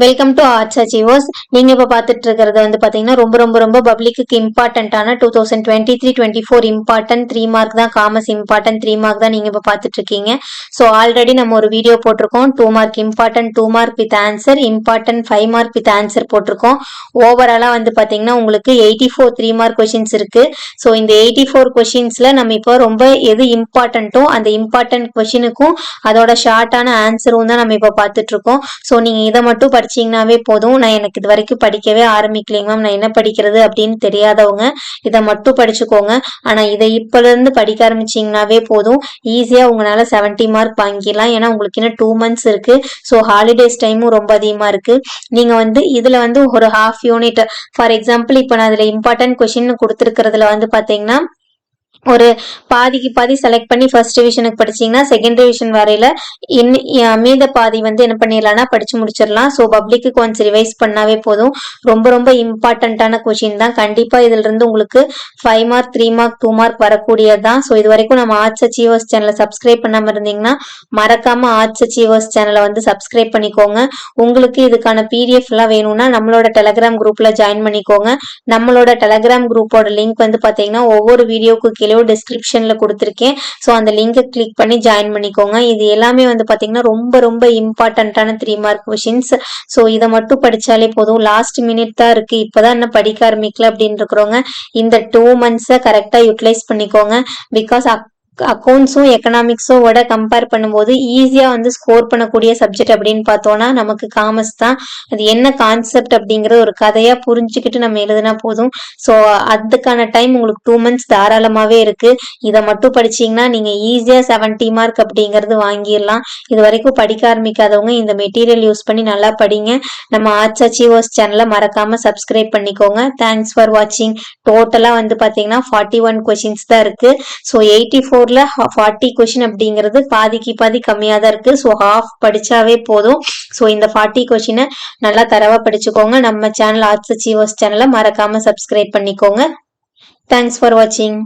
Welcome to arts achievers. நீங்க இப்ப பாத்துட்டு இருக்கிறது வந்து பாத்தீங்கன்னா ரொம்ப ரொம்ப ரொம்ப பப்ளிக்கு இம்பார்ட்டன்டான 2023-24 இம்பார்ட்டன்ட் 3 மார்க் தான். காமர்ஸ் இம்பார்ட்டன்ட் 3 மார்க் தான் நீங்க இப்ப பாத்துட்டு இருக்கீங்க. ஸோ ஆல்ரெடி நம்ம ஒரு வீடியோ போட்டிருக்கோம். 2 mark important 2 mark with answer, important 5 mark with answer போட்டிருக்கோம். ஓவராலா வந்து பாத்தீங்கன்னா உங்களுக்கு 84 3 மார்க் கொஸ்டின்ஸ் இருக்கு. ஸோ இந்த 84 கொஸ்டின்ஸ்ல நம்ம இப்போ ரொம்ப எது இம்பார்ட்டன்ட்டோ அந்த இம்பார்ட்டன்ட் கொஸ்டினுக்கும் அதோட ஷார்ட்டான ஆன்சரும் தான் நம்ம இப்போ பார்த்துட்டு இருக்கோம். ஸோ நீங்க இதை மட்டும் படிச்சீங்கன்னாவே போதும். நான் எனக்கு இது வரைக்கும் படிக்கவே ஆரம்பிக்கலைங்க மேம், நான் என்ன படிக்கிறது அப்படின்னு தெரியாதவங்க இதை மட்டும் படிச்சுக்கோங்க. ஆனா இதை இப்பல இருந்து படிக்க ஆரம்பிச்சீங்கன்னாவே போதும், ஈஸியா உங்களால 70 மார்க் வாங்கிடலாம். ஏன்னா உங்களுக்கு இன்னும் 2 months இருக்கு. ஸோ ஹாலிடேஸ் டைமும் ரொம்ப அதிகமா இருக்கு. நீங்க வந்து இதுல வந்து ஒரு ஹாஃப் யூனிட் ஃபார் எக்ஸாம்பிள் இப்போ நான் இதுல இம்பார்ட்டன்ட் கொஸ்டின் கொடுத்துருக்கிறதுல வந்து பாத்தீங்கன்னா ஒரு பாதிக்கு பாதி செலக்ட் பண்ணி ஃபர்ஸ்ட் டிவிஷனுக்கு படிச்சீங்கன்னா செகண்ட் டிவிஷன் வரையில மீத பாதி வந்து என்ன பண்ணிடலாம்னா படிச்சு முடிச்சிடலாம். ஸோ பப்ளிக்கு கொஞ்சம் ரிவைஸ் பண்ணாவே போதும். ரொம்ப ரொம்ப இம்பார்ட்டன்டான கொஸ்டின் தான். கண்டிப்பா இதுல இருந்து உங்களுக்கு 5 மார்க் 3 மார்க் 2 மார்க் வரக்கூடியது தான். ஸோ இது வரைக்கும் நம்ம ஆர்ட்ஸ் அச்சீவர்ஸ் சேனலை சப்ஸ்கிரைப் பண்ணாம இருந்தீங்கன்னா மறக்காம ஆர்ட்ஸ் அச்சீவர்ஸ் சேனலை வந்து சப்ஸ்கிரைப் பண்ணிக்கோங்க. உங்களுக்கு இதுக்கான பிடிஎஃப் எல்லாம் வேணும்னா நம்மளோட டெலகிராம் குரூப்ல ஜாயின் பண்ணிக்கோங்க. நம்மளோட டெலகிராம் குரூப்போட லிங்க் வந்து பாத்தீங்கன்னா ஒவ்வொரு வீடியோக்கு டிஸ்கிரிப்ஷன்ல கொடுத்துருக்கேன். ஸோ அந்த லிங்கை கிளிக் பண்ணி ஜாயின் பண்ணிக்கோங்க. இது எல்லாமே வந்து பாத்தீங்கன்னா ரொம்ப ரொம்ப இம்பார்ட்டன்டான 3 மார்க் கொஸ்டின்ஸ். ஸோ இதை மட்டும் படிச்சாலே போதும். லாஸ்ட் மினிட் தான் இருக்கு, இப்பதான் என்ன படிக்க ஆரம்பிக்கல அப்படின்னு இருக்கிறவங்க இந்த 2 months கரெக்டா யூட்டிலைஸ் பண்ணிக்கோங்க. பிகாஸ் அக்கௌண்ட்ஸும் எக்கனாமிக்ஸோட கம்பேர் பண்ணும்போது ஈஸியா வந்து ஸ்கோர் பண்ணக்கூடிய சப்ஜெக்ட் அப்படின்னு பார்த்தோம்னா நமக்கு காமர்ஸ் தான். அது என்ன கான்செப்ட் அப்படிங்கிற ஒரு கதையா புரிஞ்சுக்கிட்டு நம்ம எழுதினா போதும். ஸோ அதுக்கான டைம் உங்களுக்கு 2 months தாராளமாவே இருக்கு. இதை மட்டும் படிச்சீங்கன்னா நீங்க ஈஸியா 70 மார்க் அப்படிங்கிறது வாங்கிடலாம். இது வரைக்கும் படிக்க ஆரம்பிக்காதவங்க இந்த மெட்டீரியல் யூஸ் பண்ணி நல்லா படிங்க. நம்ம ஆர்ட்ஸ் அச்சீவர்ஸ் சேனலை மறக்காம சப்ஸ்கிரைப் பண்ணிக்கோங்க. தேங்க்ஸ் ஃபார் வாட்சிங். டோட்டலா வந்து பாத்தீங்கன்னா 41 கொஸ்டின்ஸ் தான் இருக்கு. ஸோ 84 40 கொஸ்டின் அப்படிங்கிறது பாதிக்கு பாதி கம்மியா தான் இருக்கு. ஸோ ஹாஃப் படிச்சாவே போதும். ஸோ இந்த 40 கொஸ்டினை நல்லா தரவா படிச்சுக்கோங்க. நம்ம சேனல் ஆர்ட்ஸ் அச்சீவர்ஸ் சேனலை மறக்காம சப்ஸ்கிரைப் பண்ணிக்கோங்க. தேங்க்ஸ் ஃபார் வாட்சிங்.